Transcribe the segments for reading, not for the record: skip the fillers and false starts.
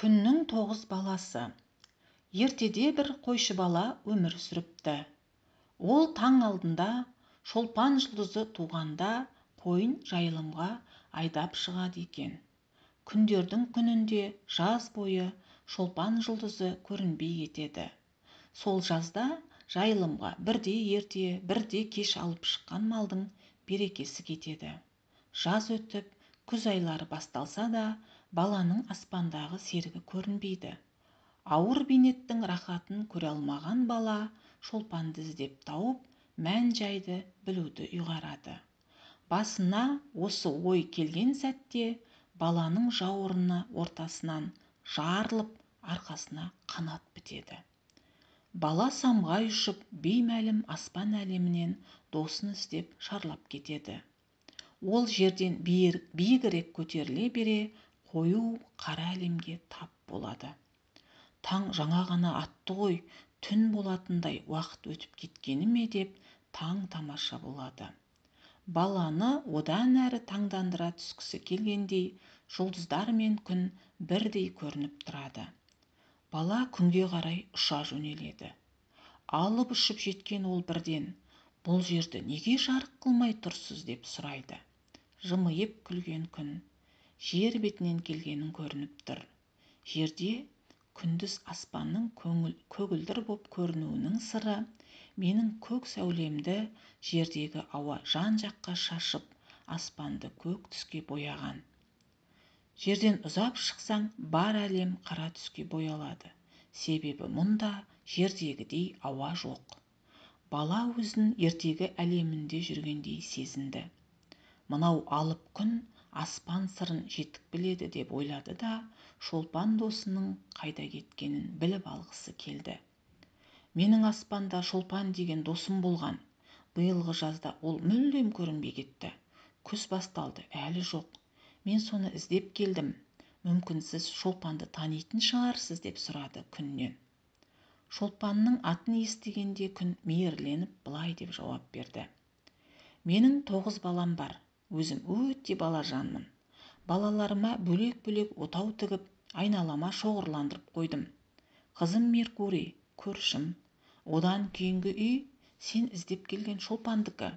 Күннің 9 баласы. Ертеде бір қойшы бала өмір сүріпті. Ол таң алдында шолпан жұлдызы туғанда қойын жайылымға айдап шығады екен. Күндердің күнінде жаз бойы шолпан жұлдызы көрінбей кетеді. Сол жазда жайылымға бірде ерте, бірде кеш алып шыққан малдың берекесі кетеді. Жаз өтіп, күз айлары басталса да, баланың аспандағы серігі көрінбейді. Ауыр бейнеттің рахатын көре алмаған бала шолпанды іздеп тауып, мән-жайды білуді ұйғарады. Басына осы ой келген сәтте баланың жауырыны ортасынан жарылып, арқасына қанат бітеді. Бала самғай ұшып, беймәлім аспан әлемінен досын іздеп шарлап кетеді. Ол жерден биігірек көтеріле бере, қою қара әлемге тап болады. Таң жаңа ғана атты ғой, түн болатындай уақыт өтіп кеткені ме деп таң тамаша болады. Баланы одан әрі таңдандыра түскісі келгендей, жұлдыздар мен күн бірдей көрініп тұрады. Бала күнге қарай ұша жөнеледі. Алып ұшып жеткен ол бірден, бұл жерді неге жарық қылмай тұрсыз деп сұрайды. Жымиып күлген күн, жер бетінен келгенін көрініп тұр. Жерде күндіз аспанның көгілдір боп көрінуінің сыры, менің көк сәулемді жердегі ауа жан-жаққа шашып, аспанды көк түске бояған. Жерден ұзап шықсаң, бар әлем қара түске боялады. Себебі мұнда жердегідей ауа жоқ. Бала өзін ертегі әлемінде жүргендей сезінді. Мынау алып күн аспан сырын жетік біледі деп ойлады да, шолпан досының қайда кеткенін біліп алғысы келді. Менің аспанда шолпан деген досым болған. Биылғы жазда ол мүлдем көрінбей кетті. Күз басталды, әлі жоқ. Мен соны іздеп келдім. Мүмкін сіз шолпанды танитын шығарсыз деп сұрады күннен. Шолпанның атын естігенде күн мейірленіп былай деп жауап берді. Менің 9 балам бар. Өзім өте балажанмын. Балаларыма бөлек-бөлек отау тігіп, айналама шоғырландырып қойдым. Қызым Меркурий, көршім. Одан кейінгі үй сен іздеп келген шолпандікі.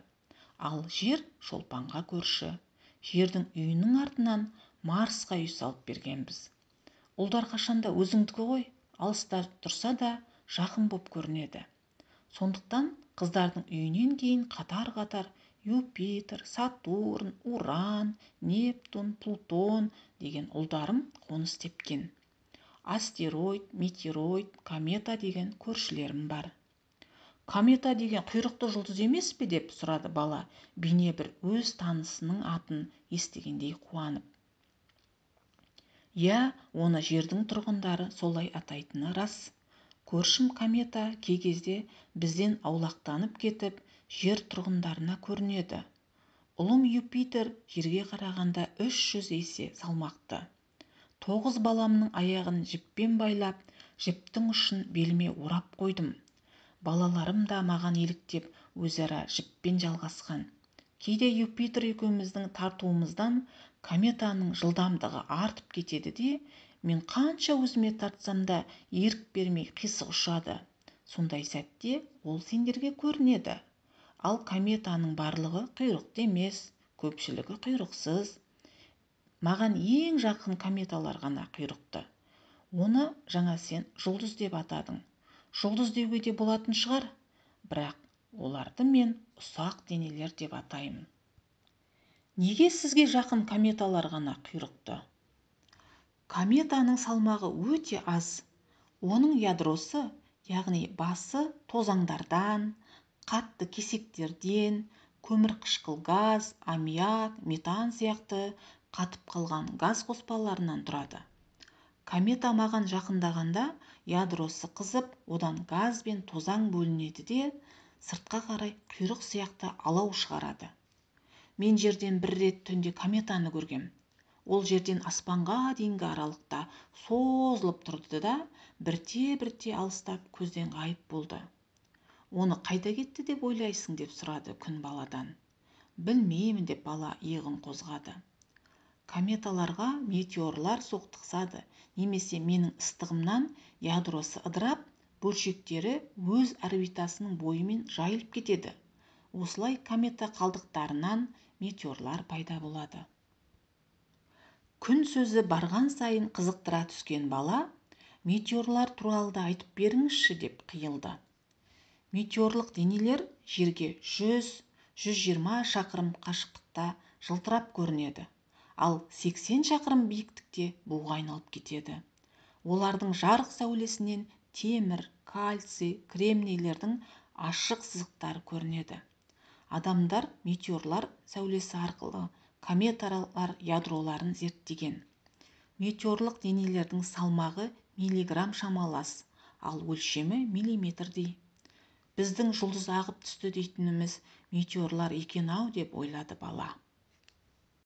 Ал жер шолпанға көрші. Жердің үйінің артынан Марсқа үй салып бергенбіз. Ұлдар қашанда өзіңдікі ғой, алыста тұрса да жақын боп көрінеді. Сондықтан қыздардың үйінен кейін қатар-қатар Юпитер, Сатурн, Уран, Нептун, Плутон деген ұлдарым қоныс тепкен. Астероид, метеороид, комета деген көршілерім бар. Комета деген құйрықты жұлдыз емес пе деп сұрады бала, бейне бір өз танысының атын естігендей қуанып. Иә, оны жердің тұрғындары солай атайтыны рас. Көршім комета кей кезде бізден аулақтанып кетіп, жер тұрғындарына көрінеді. Ұлым Юпитер жерге қарағанда 300 есе салмақты. 9 баламның аяғын жіппен байлап, жіптің ұшын беліме орап қойдым. Балаларым да маған еліктеп, өзара жіппен жалғасқан. Кейде Юпитер екеуміздің тартуымыздан кометаның жылдамдығы артып кетеді де, мен қанша өзіме тартсам да ерік бермей қисық ұшады. Сондай сәтте ол сендерге көрінеді. Ал кометаның барлығы құйрықты емес, көпшілігі құйрықсыз. Маған ең жақын кометалар ғана құйрықты. Оны жаңа сен жұлдыз деп атадың. Жұлдыз деуге де болатын шығар, бірақ оларды мен ұсақ денелер деп атаймын. Неге сізге жақын кометалар ғана құйрықты? Кометаның салмағы өте аз. Оның ядросы, яғни басы тозаңдардан, қатты кесектерден, көмірқышқыл газ, аммиак, метан сияқты қатып қалған газ қоспаларынан тұрады. Комета маған жақындағанда ядросы қызып, одан газ бен тозаң бөлінеді де, сыртқа қарай құйрық сияқты алау шығарады. Мен жерден бір рет түнде кометаны көргем. Ол жерден аспанға дейінгі аралықта созылып тұрды да, бірте-бірте алыстап көзден ғайып болды. Оны қайда кетті деп ойлайсың деп сұрады күн баладан. Білмеймін деп бала иығын қозғады. кометаларға метеорлар соқтықсады, немесе менің ыстығымнан ядросы ыдырап, бөлшектері өз орбитасының бойымен жайылып кетеді. Осылай комета қалдықтарынан метеорлар пайда болады. Күн сөзі барған сайын қызықтыра түскен бала, метеорлар туралы да айтып беріңізші деп қиылды. Метеорлық денелер жерге 100-120 шақырым қашықтықта жылтырап көрінеді, ал 80 шақырым биіктікте буға айналып кетеді. Олардың жарық сәулесінен темір, кальций, кремнийлердің ашық сызықтары көрінеді. Адамдар метеорлар сәулесі арқылы кометалар ядроларын зерттеген. Метеорлық денелердің салмағы миллиграмм шамалас, ал өлшемі миллиметрдей. Біздің жұлдыз ағып түсті дейтініміз метеорлар екен-ау деп ойлады бала.